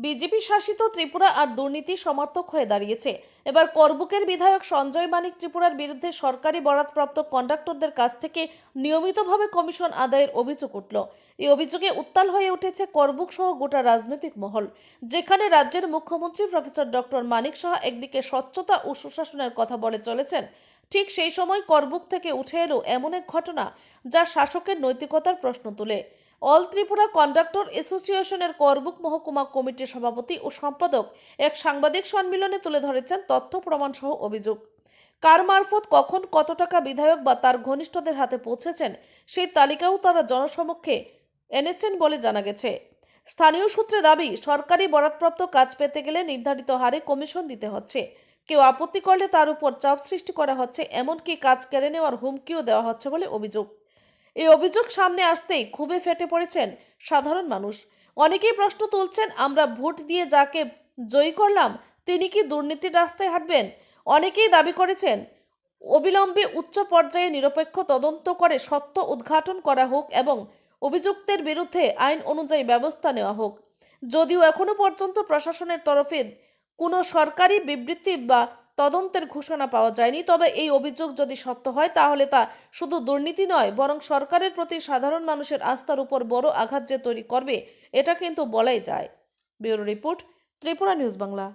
BJP শাসিত ত্রিপুরা আর দুর্নীতি সমর্থক হয়ে দাঁড়িয়েছে। এবার করবুকের বিধায়ক সঞ্জয় মানিক ত্রিপুরার বিরুদ্ধে সরকারি বরাদপ্রাপ্ত কন্ডাক্টরদের কাছ থেকে নিয়মিতভাবে কমিশন আদায়ের অভিযোগ উঠল। এই অভিযোগে উত্তাল হয়ে উঠেছে করবুক সহ গোটা রাজনৈতিক মহল, যেখানে রাজ্যের মুখ্যমন্ত্রী প্রফেসর ডক্টর মানিক সাহা একদিকে স্বচ্ছতা ও সুশাসনের কথা বলে চলেছেন, ঠিক সেই সময় করবুক থেকে উঠে এলো এমন এক ঘটনা যা শাসকের নৈতিকতার প্রশ্ন তুলে। অল ত্রিপুরা কন্ডাক্টর অ্যাসোসিয়েশনের করবুক মহকুমা কমিটির সভাপতি ও সম্পাদক এক সাংবাদিক সম্মেলনে তুলে ধরেছেন তথ্য প্রমাণ সহ অভিযোগ। কার মারফত কখন কত টাকা বিধায়ক বা তার ঘনিষ্ঠদের হাতে পৌঁছেছেন সেই তালিকাও তারা জনসমক্ষে এনেছেন বলে জানা গেছে। স্থানীয় সূত্রে দাবি, সরকারি বরাদপ্রাপ্ত কাজ পেতে গেলে নির্ধারিত হারে কমিশন দিতে হচ্ছে। কেউ আপত্তি করলে তার উপর চাপ সৃষ্টি করা হচ্ছে, এমনকি কাজ কেড়ে নেওয়ার হুমকিও দেওয়া হচ্ছে বলে অভিযোগ। এই অভিযোগ সামনে আসতেই ক্ষোভে ফেটে পড়েছেন সাধারণ মানুষ। অনেকেই প্রশ্ন তুলছেন, আমরা ভোট দিয়ে যাকে জয়ী করলাম তিনি কি দুর্নীতির রাস্তায় হাঁটবেন? অনেকেই দাবি করেছেন অবিলম্বে উচ্চ পর্যায়ে নিরপেক্ষ তদন্ত করে সত্য উদ্ঘাটন করা হোক এবং অভিযুক্তের বিরুদ্ধে আইন অনুযায়ী ব্যবস্থা নেওয়া হোক। যদিও এখনো পর্যন্ত প্রশাসনের তরফে কোনো সরকারি বিবৃতি বা তদন্তের ঘোষণা পাওয়া যায়নি, তবে এই অভিযোগ যদি সত্য হয় তাহলে তা শুধু দুর্নীতি নয়, বরং সরকারের প্রতি সাধারণ মানুষের আস্থার উপর বড় আঘাত যে তৈরি করবে এটা কিন্তু বলাই যায়। Bureau report, Tripura news Bangla.